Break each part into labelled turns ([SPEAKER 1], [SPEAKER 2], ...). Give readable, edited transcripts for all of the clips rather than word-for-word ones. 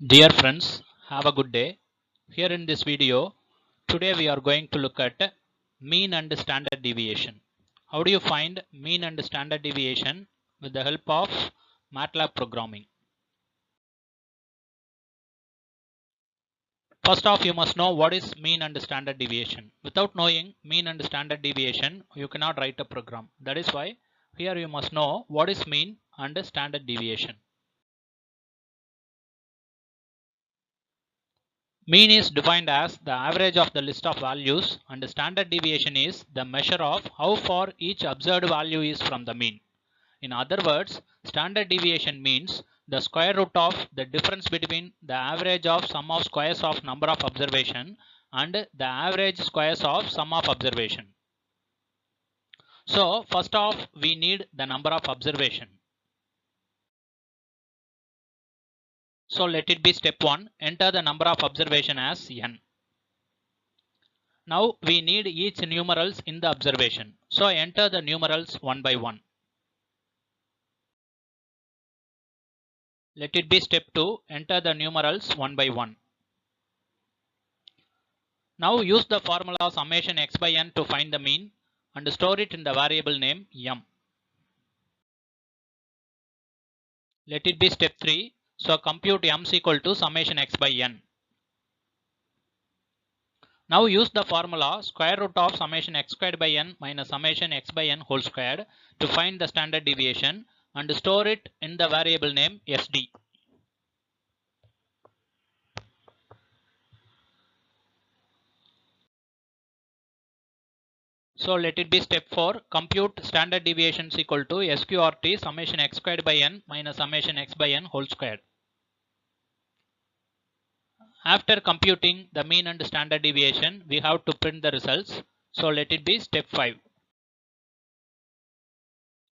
[SPEAKER 1] Dear friends, have a good day. Here in this video, today we are going to look at mean and standard deviation. How do you find mean and standard deviation with the help of MATLAB programming? First off, you must know what is mean and standard deviation. Without knowing mean and standard deviation, you cannot write a program. That is why here you must know what is mean and standard deviation. Mean is defined as the average of the list of values, and standard deviation is the measure of how far each observed value is from the mean. In other words, standard deviation means the square root of the difference between the average of sum of squares of number of observation and the average squares of sum of observation. So first off, we need the number of observation. So let it be step 1. Enter the number of observation as n. Now we need each numerals in the observation. So enter the numerals one by one. Let it be step 2. Enter the numerals one by one. Now use the formula summation x by n to find the mean and store it in the variable name m. Let it be step 3. So compute m is equal to summation x by n. Now use the formula square root of summation x squared by n minus summation x by n whole squared to find the standard deviation and store it in the variable name sd. So let it be step 4. Compute standard deviation is equal to sqrt summation x squared by n minus summation x by n whole squared. After computing the mean and standard deviation, we have to print the results. So let it be step 5.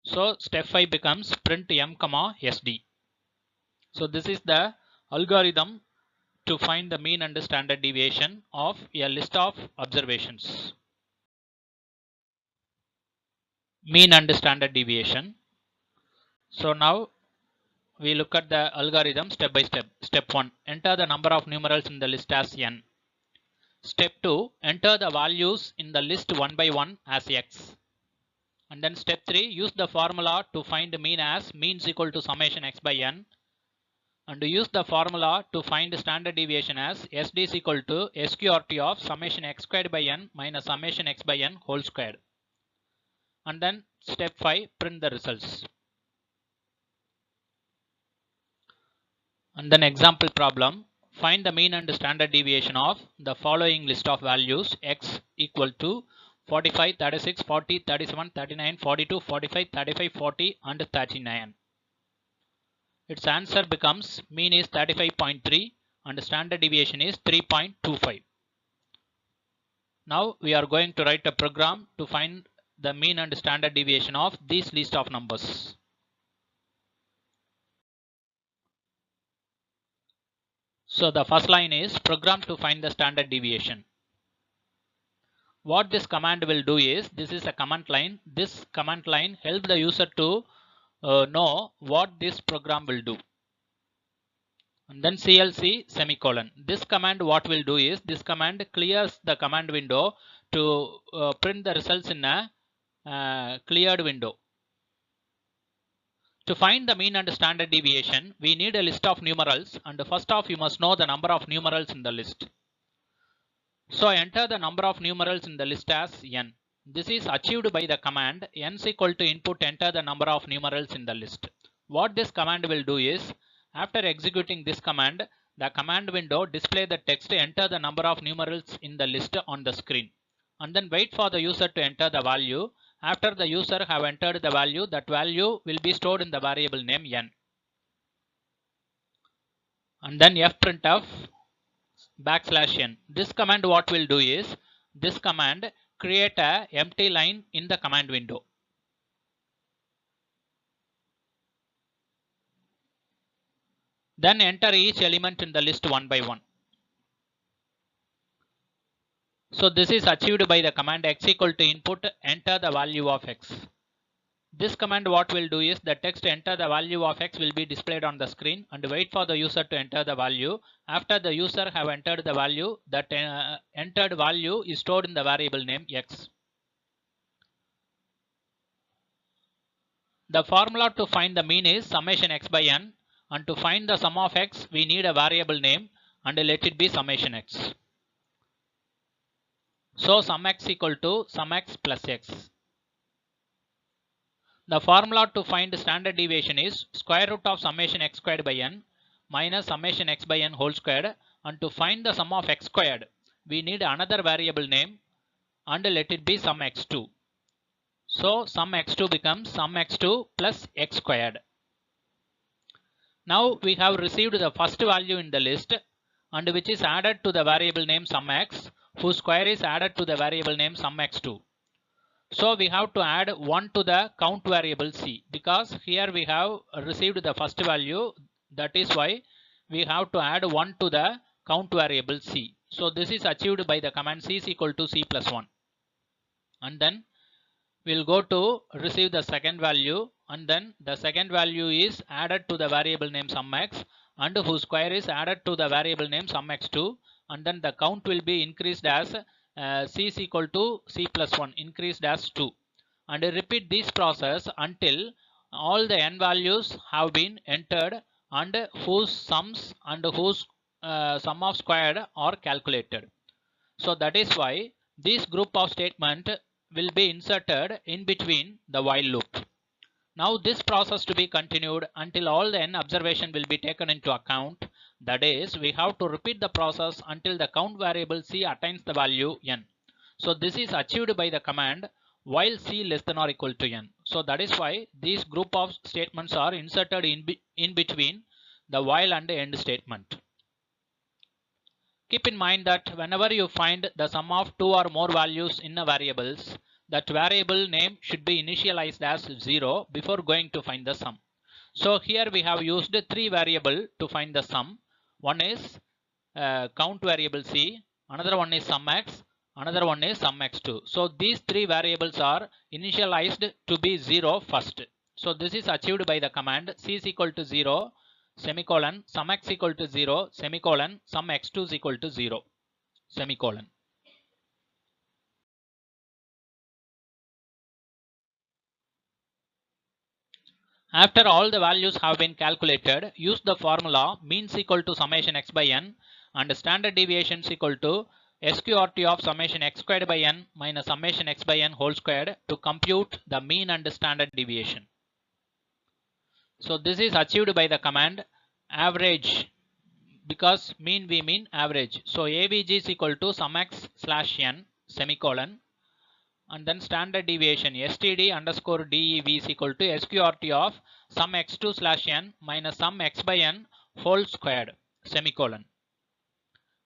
[SPEAKER 1] So step 5 becomes print m comma sd. So this is the algorithm to find the mean and standard deviation of a list of observations. Mean and standard deviation. So now we look at the algorithm step by step. Step 1. Enter the number of numerals in the list as n. Step 2. Enter the values in the list one by one as x. And then step 3. Use the formula to find mean as mean is equal to summation x by n. And use the formula to find standard deviation as sd is equal to sqrt of summation x squared by n minus summation x by n whole squared. And then step 5. Print the results. And then example problem. Find the mean and standard deviation of the following list of values x equal to 45, 36, 40, 37, 39, 42, 45, 35, 40 and 39. Its answer becomes mean is 35.3 and standard deviation is 3.25. Now we are going to write a program to find the mean and standard deviation of this list of numbers. So the first line is program to find the standard deviation. What this command will do is, this is a command line. This command line helps the user to know what this program will do. And then CLC semicolon. This command what will do is, this command clears the command window to print the results in a cleared window. To find the mean and standard deviation, we need a list of numerals, and first off you must know the number of numerals in the list. So enter the number of numerals in the list as n. This is achieved by the command n is equal to input enter the number of numerals in the list. What this command will do is, after executing this command, the command window display the text enter the number of numerals in the list on the screen, and then wait for the user to enter the value. After the user have entered the value, that value will be stored in the variable name n. And then fprintf \n. This command what will do is, this command create a empty line in the command window. Then enter each element in the list one by one. So this is achieved by the command x equal to input enter the value of x. This command what will do is the text enter the value of x will be displayed on the screen and wait for the user to enter the value. After the user have entered the value, that entered value is stored in the variable name x. The formula to find the mean is summation x by n, and to find the sum of x we need a variable name and let it be summation x. So sum x equal to sum x plus x. The formula to find standard deviation is square root of summation x squared by n minus summation x by n whole squared, and to find the sum of x squared we need another variable name and let it be sum x2. So sum x2 becomes sum x2 plus x squared. Now we have received the first value in the list and which is added to the variable name sum x, whose square is added to the variable name sum x2. So we have to add 1 to the count variable c, because here we have received the first value, that is why we have to add 1 to the count variable c. So this is achieved by the command c is equal to c plus 1. And then we'll go to receive the second value, and then the second value is added to the variable name sum x and whose square is added to the variable name sum x2, and then the count will be increased as c is equal to c plus 1 increased as 2, and repeat this process until all the n values have been entered and whose sums and whose sum of squared are calculated. So that is why this group of statement will be inserted in between the while loop. Now this process to be continued until all the n observation will be taken into account. That is, we have to repeat the process until the count variable c attains the value n. So this is achieved by the command while c less than or equal to n. So that is why these group of statements are inserted in between the while and end statement. Keep in mind that whenever you find the sum of two or more values in a variables, that variable name should be initialized as 0 before going to find the sum. So here we have used 3 variables to find the sum. One is count variable c, another one is sum x, another one is sum x2. So these 3 variables are initialized to be 0 first. So this is achieved by the command c is equal to 0 semicolon sum x equal to 0 semicolon sum x2 is equal to 0 semicolon. After all the values have been calculated, use the formula means equal to summation x by n and standard deviation is equal to SQRT of summation x squared by n minus summation x by n whole squared to compute the mean and standard deviation. So this is achieved by the command average, because mean we mean average. So AVG is equal to sum x slash n semicolon, and then standard deviation STD underscore DEV is equal to SQRT of sum x2 slash n minus sum x by n whole squared semicolon.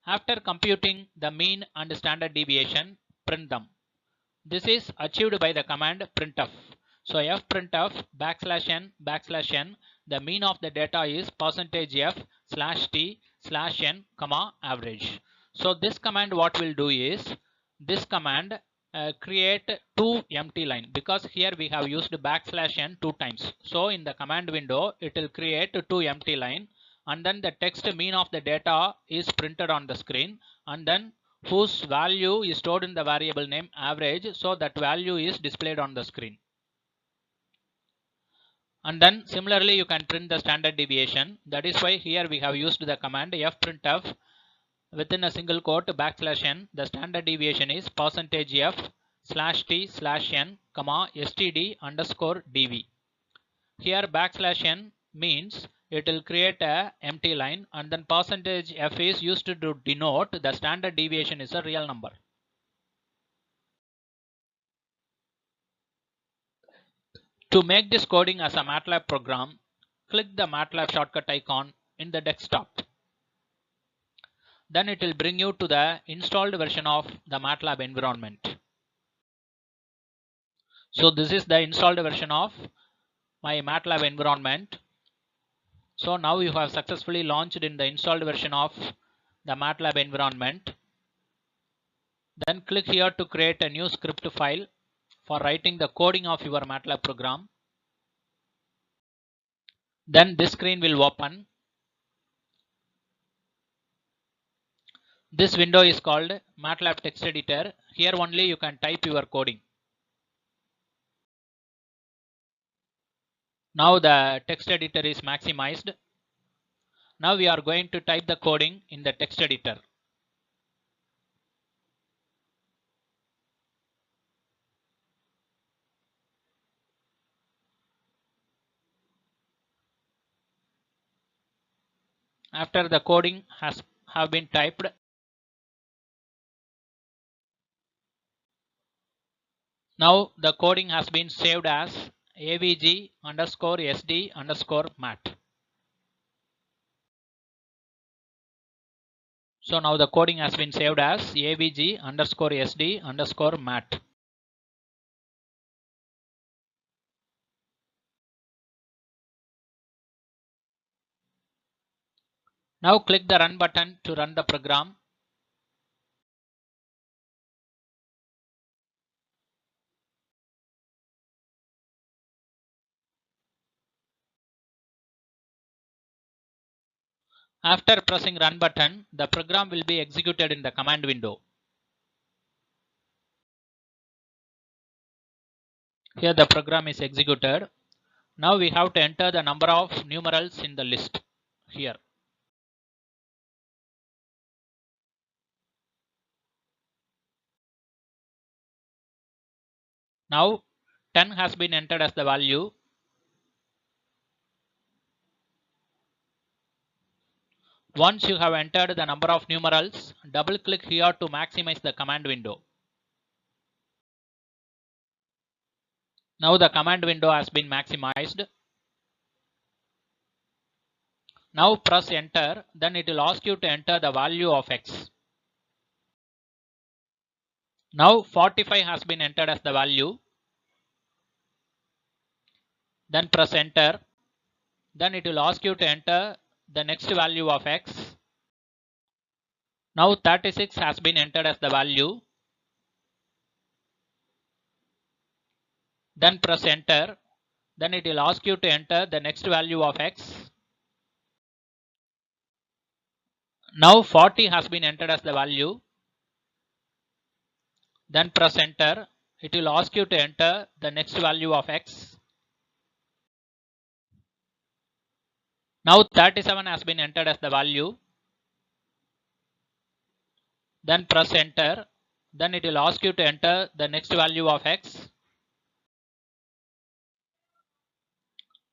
[SPEAKER 1] After computing the mean and standard deviation, print them. This is achieved by the command printf. So fprintf \n, the mean of the data is %f/t/n, average. So this command what will do is, this command create 2 empty line, because here we have used \n 2 times. So in the command window it will create 2 empty line, and then the text mean of the data is printed on the screen, and then whose value is stored in the variable name average, so that value is displayed on the screen. And then similarly you can print the standard deviation. That is why here we have used the command fprintf within a single quote \n, the standard deviation is %f/t/n, std underscore dv. Here \n means it will create a empty line, and then %f is used to denote the standard deviation is a real number. To make this coding as a MATLAB program, click the MATLAB shortcut icon in the desktop. Then it will bring you to the installed version of the MATLAB environment. So this is the installed version of my MATLAB environment. So now you have successfully launched in the installed version of the MATLAB environment. Then click here to create a new script file for writing the coding of your MATLAB program. Then this screen will open. This window is called MATLAB text editor. Here only you can type your coding. Now the text editor is maximized. Now we are going to type the coding in the text editor. After the coding have been typed, now the coding has been saved as avg_sd_mat. So now the coding has been saved as avg_sd_mat. Now click the run button to run the program. After pressing run button, the program will be executed in the command window. Here the program is executed. Now we have to enter the number of numerals in the list here. Now 10 has been entered as the value. Once you have entered the number of numerals, double click here to maximize the command window. Now the command window has been maximized. Now press enter, then it will ask you to enter the value of x. Now 45 has been entered as the value. Then press enter. Then it will ask you to enter the next value of x. Now 36 has been entered as the value. Then press enter. Then it will ask you to enter the next value of x. Now 40 has been entered as the value. Then press enter. It will ask you to enter the next value of x. Now 37 has been entered as the value. Then press enter. Then it will ask you to enter the next value of x.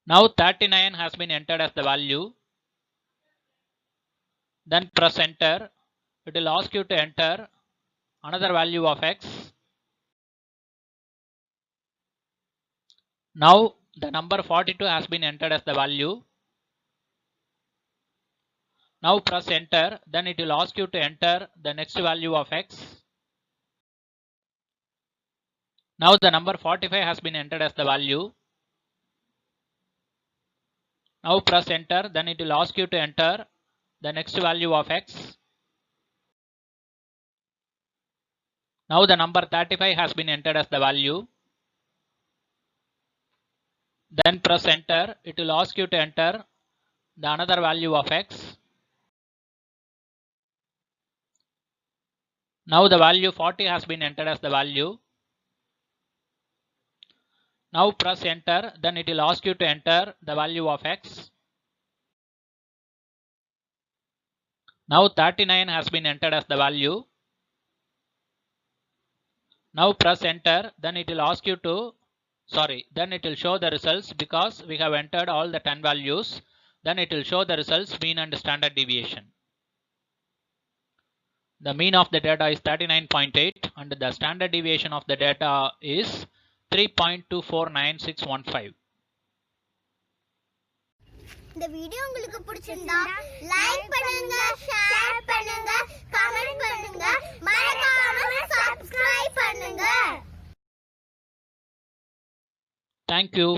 [SPEAKER 1] Now 39 has been entered as the value. Then press enter. It will ask you to enter another value of x. Now the number 42 has been entered as the value. Now press enter, then it will ask you to enter the next value of x. Now the number 45 has been entered as the value. Now press enter, then it will ask you to enter the next value of x. Now the number 35 has been entered as the value. Then press enter, it will ask you to enter the another value of x. Now the value 40 has been entered as the value. Now press enter, then it will ask you to enter the value of x. Now 39 has been entered as the value. Now press enter, then it will ask you to, then it will show the results because we have entered all the 10 values. Then it will show the results, mean and standard deviation. The mean of the data is 39.8 and the standard deviation of the data is 3.249615.
[SPEAKER 2] இந்த video உங்களுக்கு பிடிச்சிருந்தா like பண்ணுங்க, share பண்ணுங்க, comment பண்ணுங்க, மறக்காம subscribe பண்ணுங்க.
[SPEAKER 1] Thank you.